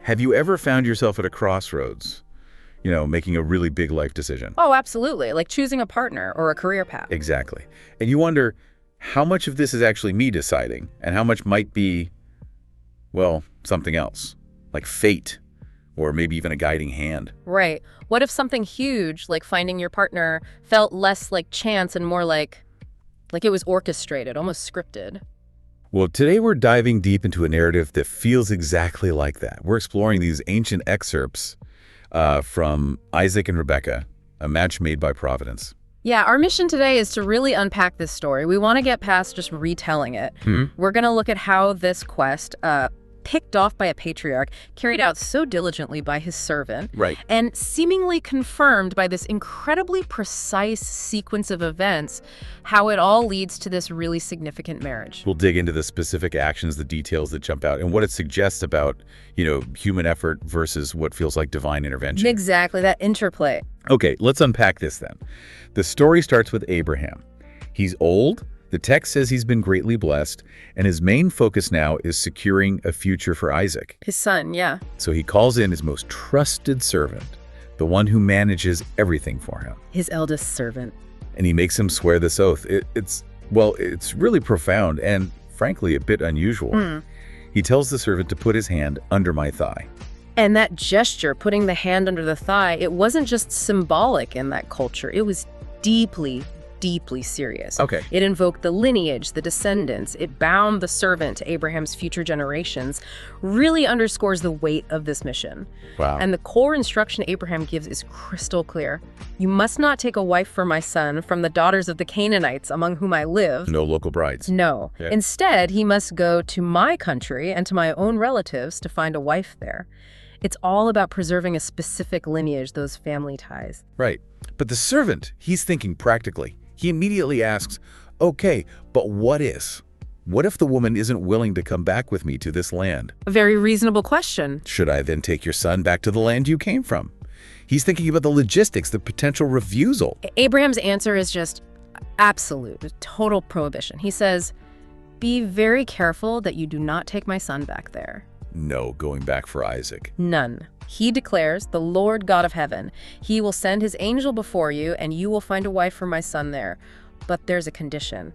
Have you ever found yourself at a crossroads, making a really big life decision? Oh, absolutely. Like choosing a partner or a career path. Exactly. And you wonder, how much of this is actually me deciding, and how much might be, well, something else, like fate, or maybe even a guiding hand. Right. What if something huge, like finding your partner, felt less like chance and more like it was orchestrated, almost scripted? Well, today we're diving deep into a narrative that feels exactly like that. We're exploring these ancient excerpts from Isaac and Rebekah, a match made by Providence. Yeah, our mission today is to really unpack this story. We want to get past just retelling it. We're going to look at how this quest, picked off by a patriarch, carried out so diligently by his servant, Right. and seemingly confirmed by this incredibly precise sequence of events, how it all leads to this really significant marriage. We'll dig into the specific actions, the details that jump out, and what it suggests about, human effort versus what feels like divine intervention. Exactly, that interplay. Okay, let's unpack this then. The story starts with Abraham. He's old. The text says he's been greatly blessed, and his main focus now is securing a future for Isaac. His son, yeah. So he calls in his most trusted servant, the one who manages everything for him. His eldest servant. And he makes him swear this oath. It's really profound and, frankly, a bit unusual. He tells the servant to put his hand under my thigh. And that gesture, putting the hand under the thigh, it wasn't just symbolic in that culture. It was deeply, deeply serious. Okay. It invoked the lineage, the descendants. It bound the servant to Abraham's future generations. Really underscores the weight of this mission. Wow. And the core instruction Abraham gives is crystal clear. You must not take a wife for my son from the daughters of the Canaanites among whom I live. No local brides. No. Yeah. Instead, he must go to my country and to my own relatives to find a wife there. It's all about preserving a specific lineage, those family ties. Right. But the servant, he's thinking practically. He immediately asks, okay, but what if? What if the woman isn't willing to come back with me to this land? A very reasonable question. Should I then take your son back to the land you came from? He's thinking about the logistics, the potential refusal. Abraham's answer is just absolute, total prohibition. He says, be very careful that you do not take my son back there. No going back for Isaac. None. He declares, the Lord God of heaven, he will send his angel before you, and you will find a wife for my son there. But there's a condition.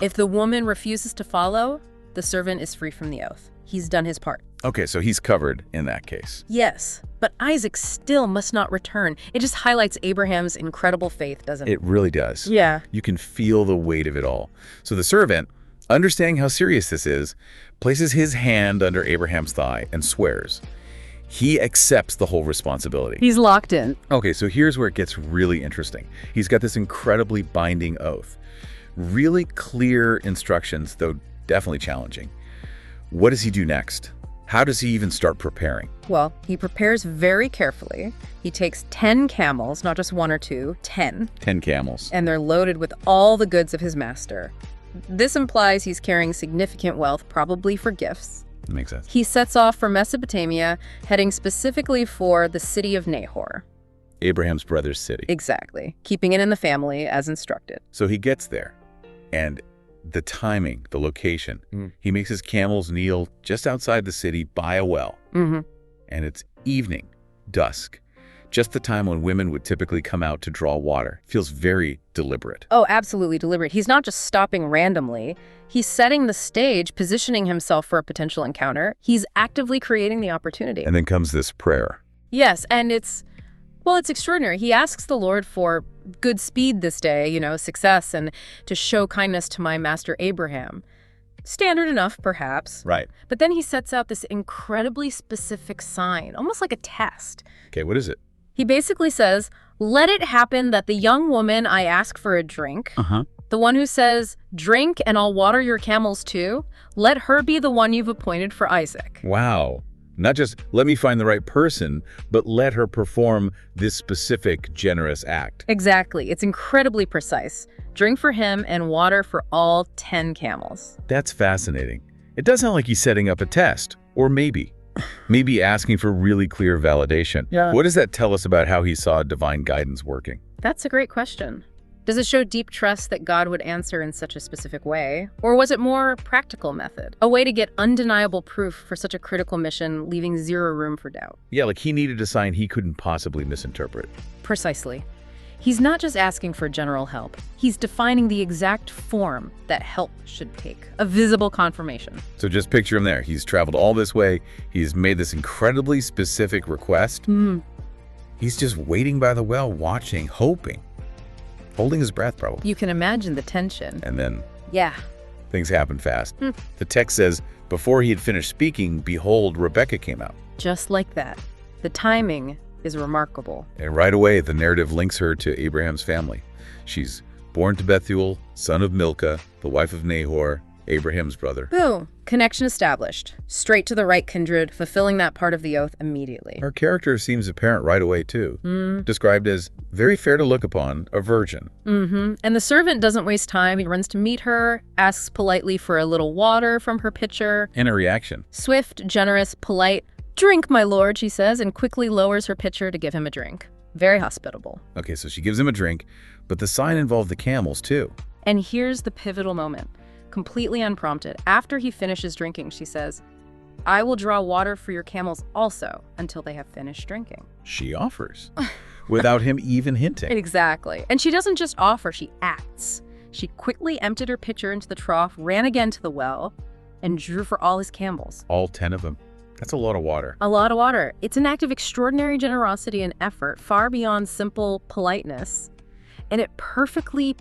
If the woman refuses to follow, the servant is free from the oath. He's done his part. Okay, so he's covered in that case. Yes, but Isaac still must not return. It just highlights Abraham's incredible faith, doesn't it? It really does. Yeah. You can feel the weight of it all. So the servant, understanding how serious this is, places his hand under Abraham's thigh and swears. He accepts the whole responsibility. He's locked in. Okay, so here's where it gets really interesting. He's got this incredibly binding oath. Really clear instructions, though definitely challenging. What does he do next? How does he even start preparing? Well, he prepares very carefully. He takes 10 camels, not just one or two, 10. 10 camels. And they're loaded with all the goods of his master. This implies he's carrying significant wealth, probably for gifts. That makes sense. He sets off for Mesopotamia, heading specifically for the city of Nahor. Abraham's brother's city. Exactly. Keeping it in the family as instructed. So he gets there, and the timing, the location, he makes his camels kneel just outside the city by a well. And it's evening, dusk, just the time when women would typically come out to draw water. Feels very deliberate. Oh, absolutely deliberate. He's not just stopping randomly. He's setting the stage, positioning himself for a potential encounter. He's actively creating the opportunity. And then comes this prayer. Yes, and it's extraordinary. He asks the Lord for good speed this day, success, and to show kindness to my master Abraham. Standard enough, perhaps. Right. But then he sets out this incredibly specific sign, almost like a test. Okay, what is it? He basically says, let it happen that the young woman I ask for a drink, the one who says, drink and I'll water your camels too, let her be the one you've appointed for Isaac. Wow. Not just let me find the right person, but let her perform this specific generous act. Exactly. It's incredibly precise. Drink for him and water for all 10 camels. That's fascinating. It does sound like he's setting up a test, or maybe asking for really clear validation. Yeah. What does that tell us about how he saw divine guidance working? That's a great question. Does it show deep trust that God would answer in such a specific way? Or was it more practical method? A way to get undeniable proof for such a critical mission, leaving zero room for doubt? Yeah, like he needed a sign he couldn't possibly misinterpret. Precisely. He's not just asking for general help. He's defining the exact form that help should take. A visible confirmation. So just picture him there. He's traveled all this way. He's made this incredibly specific request. He's just waiting by the well, watching, hoping. Holding his breath, probably. You can imagine the tension. And then Yeah. things happen fast. The text says, before he had finished speaking, behold, Rebekah came out. Just like that. The timing is remarkable. And right away, the narrative links her to Abraham's family. She's born to Bethuel, son of Milcah, the wife of Nahor, Abraham's brother. Boom. Connection established. Straight to the right kindred, fulfilling that part of the oath immediately. Her character seems apparent right away, too. Described as very fair to look upon, a virgin. And the servant doesn't waste time. He runs to meet her, asks politely for a little water from her pitcher. And a reaction. Swift, generous, polite. "Drink, my lord," she says, and quickly lowers her pitcher to give him a drink. Very hospitable. Okay, so she gives him a drink, but the sign involved the camels, too. And here's the pivotal moment. Completely unprompted, after he finishes drinking, she says, "I will draw water for your camels also until they have finished drinking." She offers, without him even hinting. Exactly. And she doesn't just offer, she acts. She quickly emptied her pitcher into the trough, ran again to the well, and drew for all his camels. All 10 of them. That's a lot of water. A lot of water. It's an act of extraordinary generosity and effort, far beyond simple politeness. And it perfectly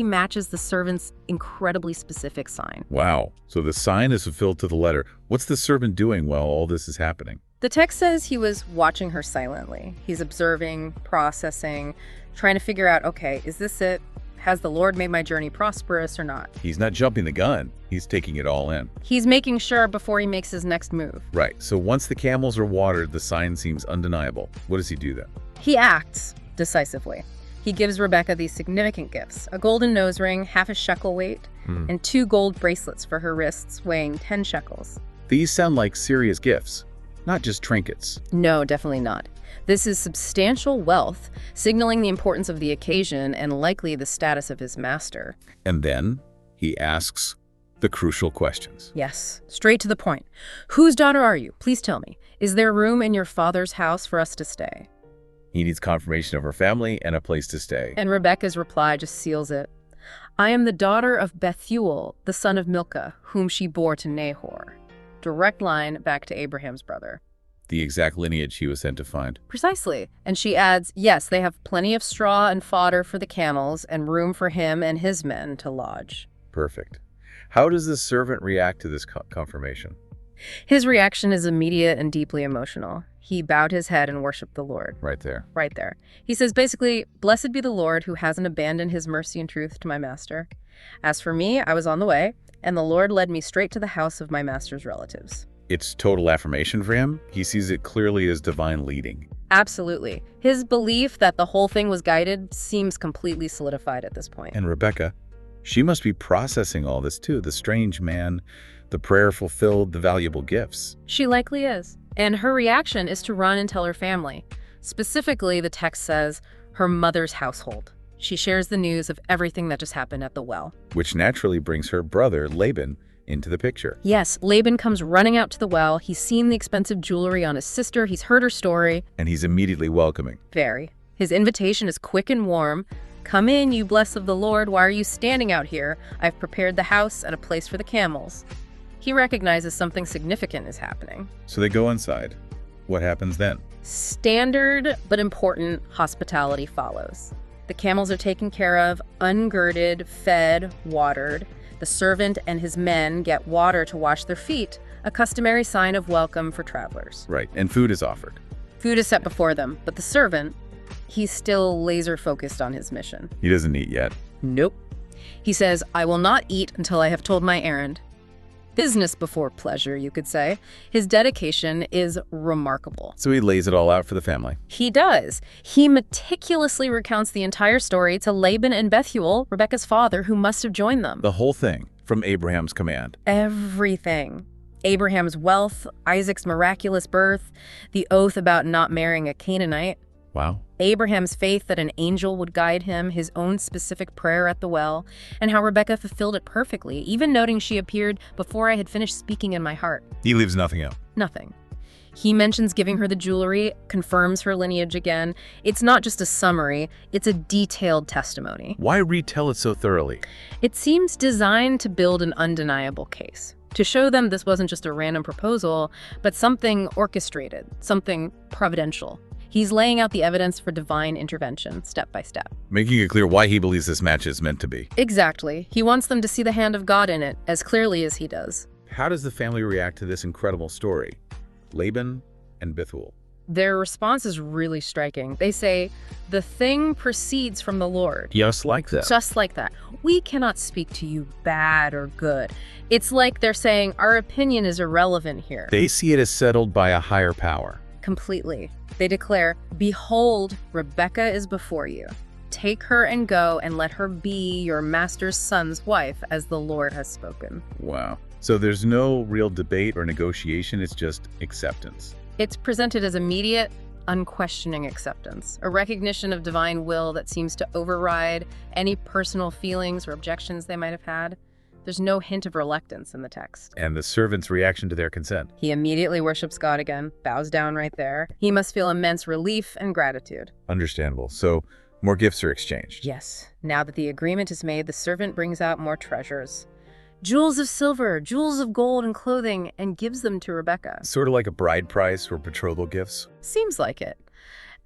matches the servant's incredibly specific sign. Wow. So the sign is fulfilled to the letter. What's the servant doing while all this is happening? The text says he was watching her silently. He's observing, processing, trying to figure out, okay, is this it? Has the Lord made my journey prosperous or not? He's not jumping the gun. He's taking it all in. He's making sure before he makes his next move. Right. So once the camels are watered, the sign seems undeniable. What does he do then? He acts decisively. He gives Rebekah these significant gifts: a golden nose ring, half a shekel weight, and 2 gold bracelets for her wrists weighing 10 shekels. These sound like serious gifts, not just trinkets. No, definitely not. This is substantial wealth, signaling the importance of the occasion and likely the status of his master. And then he asks the crucial questions. Yes, straight to the point. Whose daughter are you? Please tell me. Is there room in your father's house for us to stay? He needs confirmation of her family and a place to stay. And Rebekah's reply just seals it. "I am the daughter of Bethuel, the son of Milcah, whom she bore to Nahor." Direct line back to Abraham's brother. The exact lineage he was sent to find. Precisely. And she adds, yes, they have plenty of straw and fodder for the camels and room for him and his men to lodge. Perfect. How does the servant react to this confirmation? His reaction is immediate and deeply emotional. He bowed his head and worshiped the Lord. Right there. Right there. He says basically, "Blessed be the Lord who hasn't abandoned his mercy and truth to my master. As for me, I was on the way, and the Lord led me straight to the house of my master's relatives." It's total affirmation for him. He sees it clearly as divine leading. Absolutely. His belief that the whole thing was guided seems completely solidified at this point. And Rebekah, she must be processing all this too. The strange man, the prayer fulfilled, the valuable gifts. She likely is. And her reaction is to run and tell her family. Specifically, the text says, her mother's household. She shares the news of everything that just happened at the well. Which naturally brings her brother, Laban, into the picture. Yes, Laban comes running out to the well. He's seen the expensive jewelry on his sister. He's heard her story. And he's immediately welcoming. Very. His invitation is quick and warm. "Come in, you blessed of the Lord. Why are you standing out here? I've prepared the house and a place for the camels." He recognizes something significant is happening. So they go inside. What happens then? Standard but important hospitality follows. The camels are taken care of, ungirded, fed, watered. The servant and his men get water to wash their feet, a customary sign of welcome for travelers. Right, and food is offered. Food is set before them, but the servant, he's still laser-focused on his mission. He doesn't eat yet. Nope. He says, "I will not eat until I have told my errand." Business before pleasure, you could say. His dedication is remarkable. So he lays it all out for the family. He does. He meticulously recounts the entire story to Laban and Bethuel, Rebekah's father, who must have joined them. The whole thing, from Abraham's command. Everything. Abraham's wealth, Isaac's miraculous birth, the oath about not marrying a Canaanite. Wow. Abraham's faith that an angel would guide him, his own specific prayer at the well, and how Rebekah fulfilled it perfectly, even noting she appeared before I had finished speaking in my heart. He leaves nothing out. Nothing. He mentions giving her the jewelry, confirms her lineage again. It's not just a summary, it's a detailed testimony. Why retell it so thoroughly? It seems designed to build an undeniable case, to show them this wasn't just a random proposal, but something orchestrated, something providential. He's laying out the evidence for divine intervention, step by step. Making it clear why he believes this match is meant to be. Exactly. He wants them to see the hand of God in it, as clearly as he does. How does the family react to this incredible story? Laban and Bethuel. Their response is really striking. They say, "The thing proceeds from the Lord." Just like that. Just like that. We cannot speak to you bad or good. It's like they're saying, our opinion is irrelevant here. They see it as settled by a higher power. Completely. They declare, "Behold, Rebekah is before you. Take her and go and let her be your master's son's wife, as the Lord has spoken." Wow. So there's no real debate or negotiation, it's just acceptance. It's presented as immediate, unquestioning acceptance, a recognition of divine will that seems to override any personal feelings or objections they might have had. There's no hint of reluctance in the text. And the servant's reaction to their consent. He immediately worships God again, bows down right there. He must feel immense relief and gratitude. Understandable. So more gifts are exchanged. Yes. Now that the agreement is made, the servant brings out more treasures. Jewels of silver, jewels of gold and clothing, and gives them to Rebekah. Sort of like a bride price or betrothal gifts. Seems like it.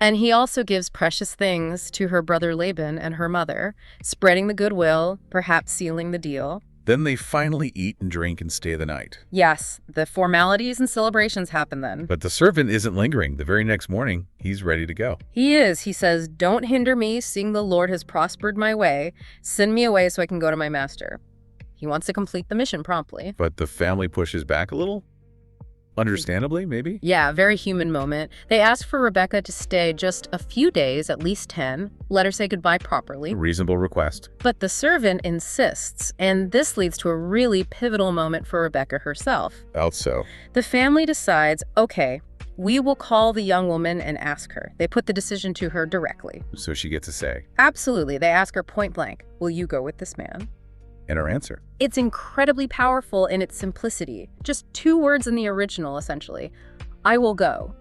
And he also gives precious things to her brother Laban and her mother, spreading the goodwill, perhaps sealing the deal. Then they finally eat and drink and stay the night. Yes, the formalities and celebrations happen then. But the servant isn't lingering. The very next morning, he's ready to go. He is. He says, "Don't hinder me, seeing the Lord has prospered my way. Send me away so I can go to my master." He wants to complete the mission promptly. But the family pushes back a little? Understandably, maybe? Yeah, very human moment. They ask for Rebekah to stay just a few days, at least 10. Let her say goodbye properly. A reasonable request. But the servant insists, and this leads to a really pivotal moment for Rebekah herself. How so? The family decides, okay, we will call the young woman and ask her. They put the decision to her directly. So she gets a say. Absolutely. They ask her point blank, will you go with this man? And her answer. It's incredibly powerful in its simplicity. Just 2 words in the original, essentially. I will go.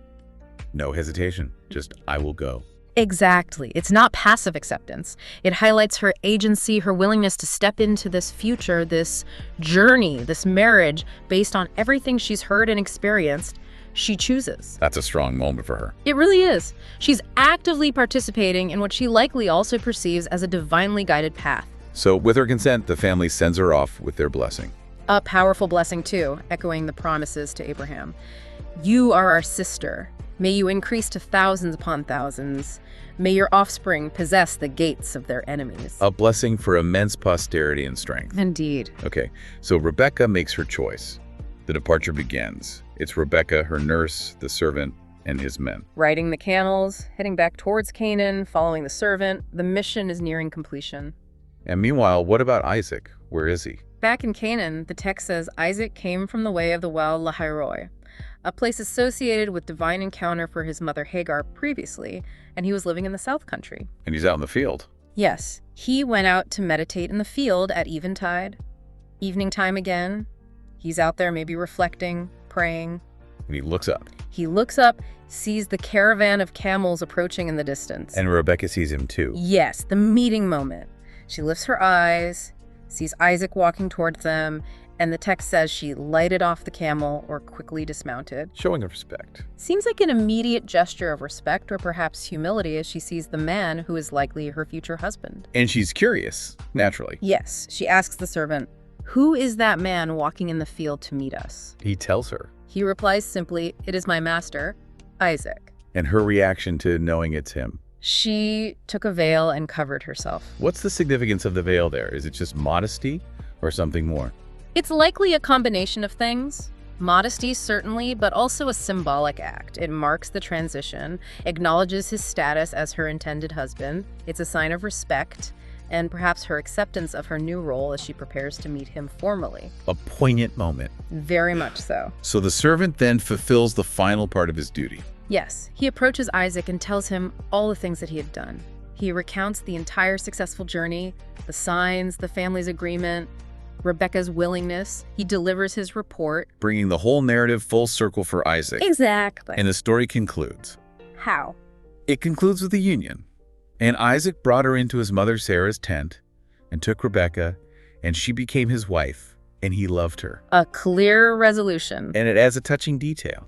No hesitation. Just, I will go. Exactly. It's not passive acceptance. It highlights her agency, her willingness to step into this future, this journey, this marriage, based on everything she's heard and experienced. She chooses. That's a strong moment for her. It really is. She's actively participating in what she likely also perceives as a divinely guided path. So, with her consent, the family sends her off with their blessing. A powerful blessing, too, echoing the promises to Abraham. You are our sister. May you increase to thousands upon thousands. May your offspring possess the gates of their enemies. A blessing for immense posterity and strength. Indeed. Okay, so Rebekah makes her choice. The departure begins. It's Rebekah, her nurse, the servant, and his men. Riding the camels, heading back towards Canaan, following the servant, the mission is nearing completion. And meanwhile, what about Isaac? Where is he? Back in Canaan, the text says Isaac came from the way of the well Lahairoi, a place associated with divine encounter for his mother Hagar previously, and he was living in the South Country. And he's out in the field. Yes, he went out to meditate in the field at eventide. Evening time again. He's out there maybe reflecting, praying. And he looks up. He looks up, sees the caravan of camels approaching in the distance. And Rebekah sees him too. Yes, the meeting moment. She lifts her eyes, sees Isaac walking towards them, and the text says she lighted off the camel or quickly dismounted. Showing respect. Seems like an immediate gesture of respect or perhaps humility as she sees the man who is likely her future husband. And she's curious, naturally. Yes, she asks the servant, "Who is that man walking in the field to meet us?" He tells her. He replies simply, "It is my master, Isaac." And her reaction to knowing it's him. She took a veil and covered herself. What's the significance of the veil there? Is it just modesty or something more? It's likely a combination of things. Modesty, certainly, but also a symbolic act. It marks the transition, acknowledges his status as her intended husband. It's a sign of respect, and perhaps her acceptance of her new role as she prepares to meet him formally. A poignant moment. Very much so. So the servant then fulfills the final part of his duty. Yes, he approaches Isaac and tells him all the things that he had done. He recounts the entire successful journey, the signs, the family's agreement, Rebekah's willingness. He delivers his report. Bringing the whole narrative full circle for Isaac. Exactly. And the story concludes. How? It concludes with a union. And Isaac brought her into his mother Sarah's tent and took Rebekah, and she became his wife, and he loved her. A clear resolution. And it adds a touching detail.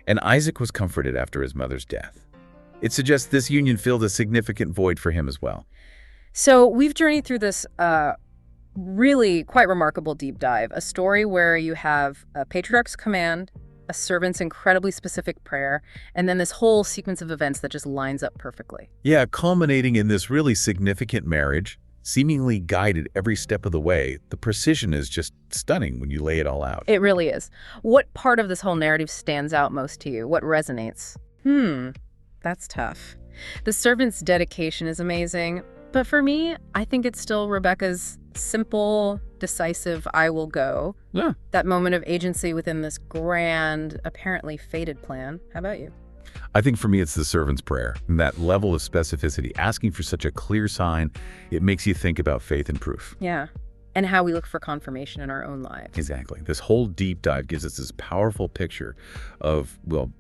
And Isaac was comforted after his mother's death. It suggests this union filled a significant void for him as well. So we've journeyed through this really quite remarkable deep dive, a story where you have a patriarch's command, a servant's incredibly specific prayer, and then this whole sequence of events that just lines up perfectly. Yeah, culminating in this really significant marriage, seemingly guided every step of the way. The precision is just stunning when you lay it all out. It really is. What part of this whole narrative stands out most to you? What resonates? That's tough. The servant's dedication is amazing, but for me, I think it's still Rebekah's simple, decisive, I will go. Yeah. That moment of agency within this grand, apparently fated plan. How about you? I think for me, it's the servant's prayer. And that level of specificity, asking for such a clear sign, it makes you think about faith and proof. Yeah. And how we look for confirmation in our own lives. Exactly. This whole deep dive gives us this powerful picture of, well,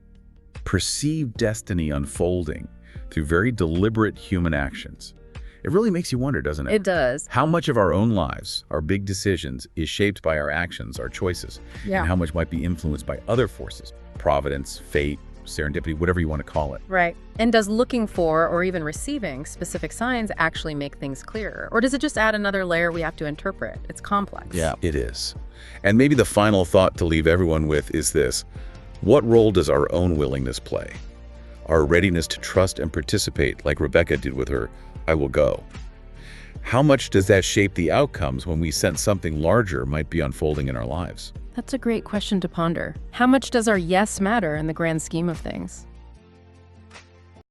perceived destiny unfolding through very deliberate human actions. It really makes you wonder, doesn't it? It does. How much of our own lives, our big decisions, is shaped by our actions, our choices, and how much might be influenced by other forces, providence, fate, serendipity, whatever you want to call it. Right. And does looking for or even receiving specific signs actually make things clearer? Or does it just add another layer we have to interpret? It's complex. Yeah, it is. And maybe the final thought to leave everyone with is this. What role does our own willingness play? Our readiness to trust and participate like Rebekah did with her, I will go. How much does that shape the outcomes when we sense something larger might be unfolding in our lives? That's a great question to ponder. How much does our yes matter in the grand scheme of things?